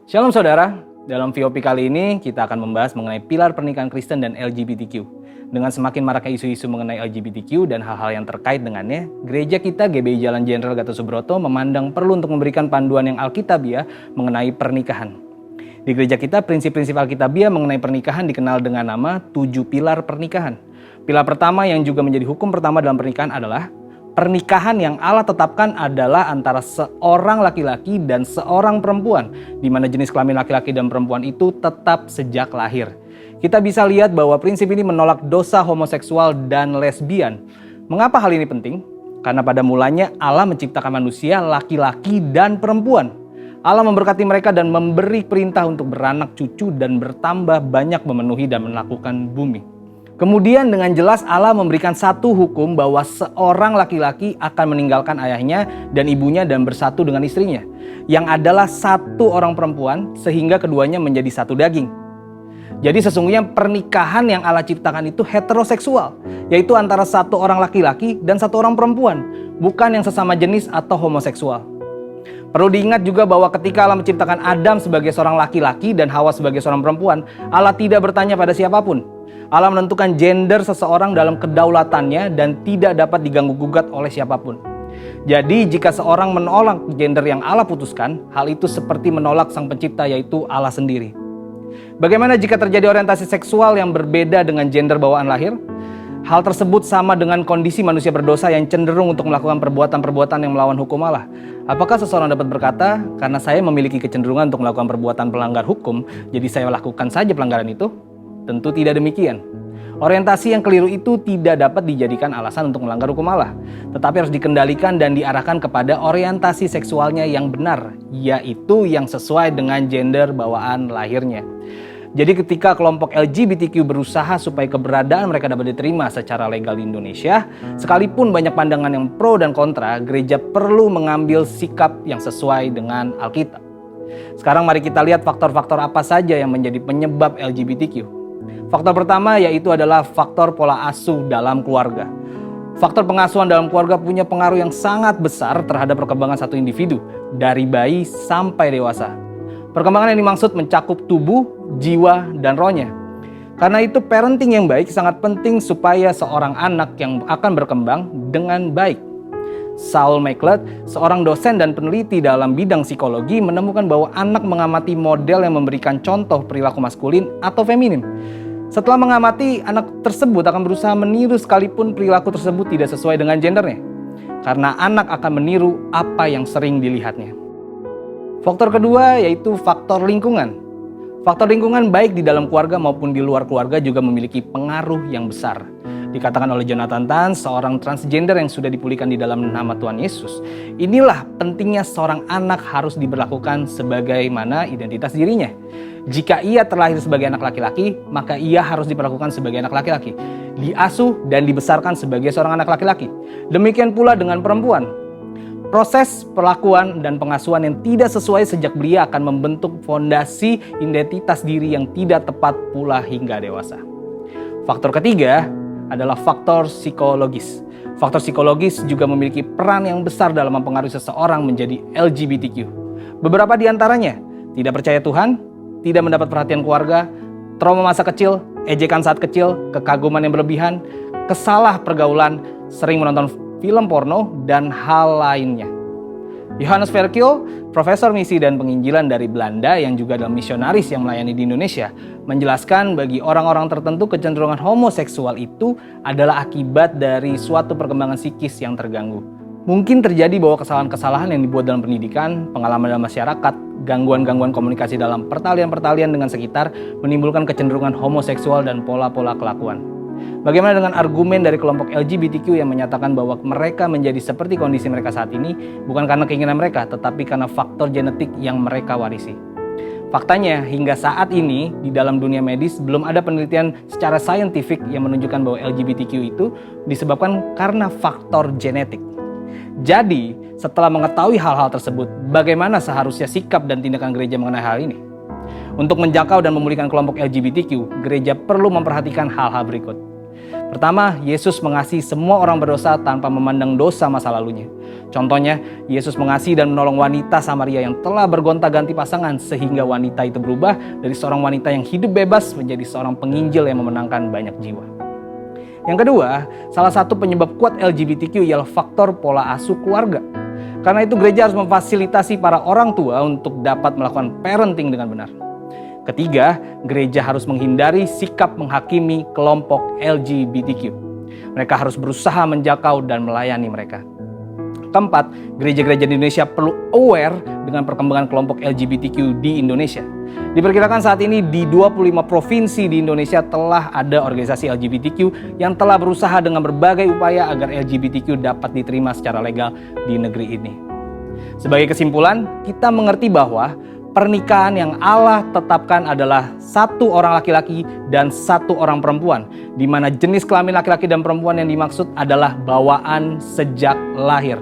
Shalom saudara, dalam VOP kali ini kita akan membahas mengenai pilar pernikahan Kristen dan LGBTQ. Dengan semakin maraknya isu-isu mengenai LGBTQ dan hal-hal yang terkait dengannya, gereja kita GBI Jalan Jenderal Gatot Subroto memandang perlu untuk memberikan panduan yang alkitabiah mengenai pernikahan. Di gereja kita, prinsip-prinsip alkitabiah mengenai pernikahan dikenal dengan nama 7 pilar pernikahan. Pilar pertama yang juga menjadi hukum pertama dalam pernikahan adalah pernikahan yang Allah tetapkan adalah antara seorang laki-laki dan seorang perempuan, di mana jenis kelamin laki-laki dan perempuan itu tetap sejak lahir. Kita bisa lihat bahwa prinsip ini menolak dosa homoseksual dan lesbian. Mengapa hal ini penting? Karena pada mulanya Allah menciptakan manusia laki-laki dan perempuan. Allah memberkati mereka dan memberi perintah untuk beranak cucu dan bertambah banyak memenuhi dan menaklukkan bumi. Kemudian dengan jelas Allah memberikan satu hukum bahwa seorang laki-laki akan meninggalkan ayahnya dan ibunya dan bersatu dengan istrinya, yang adalah satu orang perempuan sehingga keduanya menjadi satu daging. Jadi sesungguhnya pernikahan yang Allah ciptakan itu heteroseksual, yaitu antara satu orang laki-laki dan satu orang perempuan, bukan yang sesama jenis atau homoseksual. Perlu diingat juga bahwa ketika Allah menciptakan Adam sebagai seorang laki-laki dan Hawa sebagai seorang perempuan, Allah tidak bertanya pada siapapun. Allah menentukan gender seseorang dalam kedaulatannya dan tidak dapat diganggu-gugat oleh siapapun. Jadi jika seorang menolak gender yang Allah putuskan, hal itu seperti menolak Sang Pencipta, yaitu Allah sendiri. Bagaimana jika terjadi orientasi seksual yang berbeda dengan gender bawaan lahir? Hal tersebut sama dengan kondisi manusia berdosa yang cenderung untuk melakukan perbuatan-perbuatan yang melawan hukum Allah. Apakah seseorang dapat berkata, karena saya memiliki kecenderungan untuk melakukan perbuatan pelanggar hukum, jadi saya lakukan saja pelanggaran itu? Tentu tidak demikian. Orientasi yang keliru itu tidak dapat dijadikan alasan untuk melanggar hukum Allah, tetapi harus dikendalikan dan diarahkan kepada orientasi seksualnya yang benar, yaitu yang sesuai dengan gender bawaan lahirnya. Jadi ketika kelompok LGBTQ berusaha supaya keberadaan mereka dapat diterima secara legal di Indonesia, sekalipun banyak pandangan yang pro dan kontra, gereja perlu mengambil sikap yang sesuai dengan Alkitab. Sekarang mari kita lihat faktor-faktor apa saja yang menjadi penyebab LGBTQ. Faktor pertama yaitu adalah faktor pola asuh dalam keluarga. Faktor pengasuhan dalam keluarga punya pengaruh yang sangat besar terhadap perkembangan satu individu, dari bayi sampai dewasa. Perkembangan yang dimaksud mencakup tubuh, jiwa, dan rohnya. Karena itu parenting yang baik sangat penting supaya seorang anak yang akan berkembang dengan baik. Saul Maclett, seorang dosen dan peneliti dalam bidang psikologi, menemukan bahwa anak mengamati model yang memberikan contoh perilaku maskulin atau feminin. Setelah mengamati, anak tersebut akan berusaha meniru sekalipun perilaku tersebut tidak sesuai dengan gendernya. Karena anak akan meniru apa yang sering dilihatnya. Faktor kedua yaitu faktor lingkungan. Faktor lingkungan baik di dalam keluarga maupun di luar keluarga juga memiliki pengaruh yang besar. Dikatakan oleh Jonathan Tan, seorang transgender yang sudah dipulihkan di dalam nama Tuhan Yesus. Inilah pentingnya seorang anak harus diberlakukan sebagaimana identitas dirinya. Jika ia terlahir sebagai anak laki-laki, maka ia harus diperlakukan sebagai anak laki-laki. Diasuh dan dibesarkan sebagai seorang anak laki-laki. Demikian pula dengan perempuan. Proses perlakuan dan pengasuhan yang tidak sesuai sejak belia akan membentuk fondasi identitas diri yang tidak tepat pula hingga dewasa. Faktor ketiga adalah faktor psikologis. Faktor psikologis juga memiliki peran yang besar dalam mempengaruhi seseorang menjadi LGBTQ. Beberapa di antaranya tidak percaya Tuhan, tidak mendapat perhatian keluarga, trauma masa kecil, ejekan saat kecil, kekaguman yang berlebihan, kesalah pergaulan, sering menonton film porno, dan hal lainnya. Johannes Verkil, profesor misi dan penginjilan dari Belanda yang juga adalah misionaris yang melayani di Indonesia, menjelaskan bagi orang-orang tertentu kecenderungan homoseksual itu adalah akibat dari suatu perkembangan psikis yang terganggu. Mungkin terjadi bahwa kesalahan-kesalahan yang dibuat dalam pendidikan, pengalaman dalam masyarakat, gangguan-gangguan komunikasi dalam pertalian-pertalian dengan sekitar menimbulkan kecenderungan homoseksual dan pola-pola kelakuan. Bagaimana dengan argumen dari kelompok LGBTQ yang menyatakan bahwa mereka menjadi seperti kondisi mereka saat ini bukan karena keinginan mereka, tetapi karena faktor genetik yang mereka warisi. Faktanya, hingga saat ini di dalam dunia medis belum ada penelitian secara saintifik yang menunjukkan bahwa LGBTQ itu disebabkan karena faktor genetik. Jadi, setelah mengetahui hal-hal tersebut, bagaimana seharusnya sikap dan tindakan gereja mengenai hal ini? Untuk menjangkau dan memulihkan kelompok LGBTQ, gereja perlu memperhatikan hal-hal berikut. Pertama, Yesus mengasihi semua orang berdosa tanpa memandang dosa masa lalunya. Contohnya, Yesus mengasihi dan menolong wanita Samaria yang telah bergonta-ganti pasangan sehingga wanita itu berubah dari seorang wanita yang hidup bebas menjadi seorang penginjil yang memenangkan banyak jiwa. Yang kedua, salah satu penyebab kuat LGBTQ ialah faktor pola asuh keluarga. Karena itu gereja harus memfasilitasi para orang tua untuk dapat melakukan parenting dengan benar. Ketiga, gereja harus menghindari sikap menghakimi kelompok LGBTQ. Mereka harus berusaha menjangkau dan melayani mereka. Keempat, gereja-gereja di Indonesia perlu aware dengan perkembangan kelompok LGBTQ di Indonesia. Diperkirakan saat ini di 25 provinsi di Indonesia telah ada organisasi LGBTQ yang telah berusaha dengan berbagai upaya agar LGBTQ dapat diterima secara legal di negeri ini. Sebagai kesimpulan, kita mengerti bahwa pernikahan yang Allah tetapkan adalah satu orang laki-laki dan satu orang perempuan, di mana jenis kelamin laki-laki dan perempuan yang dimaksud adalah bawaan sejak lahir.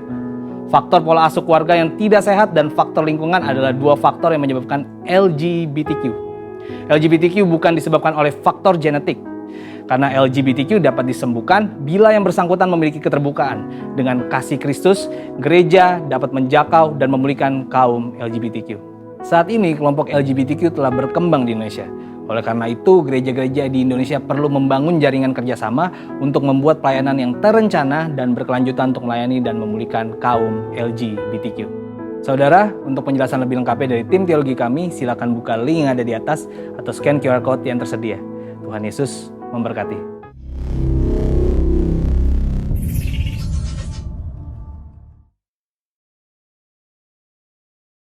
Faktor pola asuh keluarga yang tidak sehat dan faktor lingkungan adalah dua faktor yang menyebabkan LGBTQ. LGBTQ bukan disebabkan oleh faktor genetik, karena LGBTQ dapat disembuhkan bila yang bersangkutan memiliki keterbukaan. Dengan kasih Kristus, gereja dapat menjangkau dan memulihkan kaum LGBTQ. Saat ini kelompok LGBTQ telah berkembang di Indonesia. Oleh karena itu, gereja-gereja di Indonesia perlu membangun jaringan kerjasama untuk membuat pelayanan yang terencana dan berkelanjutan untuk melayani dan memulihkan kaum LGBTQ. Saudara, untuk penjelasan lebih lengkapnya dari tim teologi kami, silakan buka link yang ada di atas atau scan QR Code yang tersedia. Tuhan Yesus memberkati.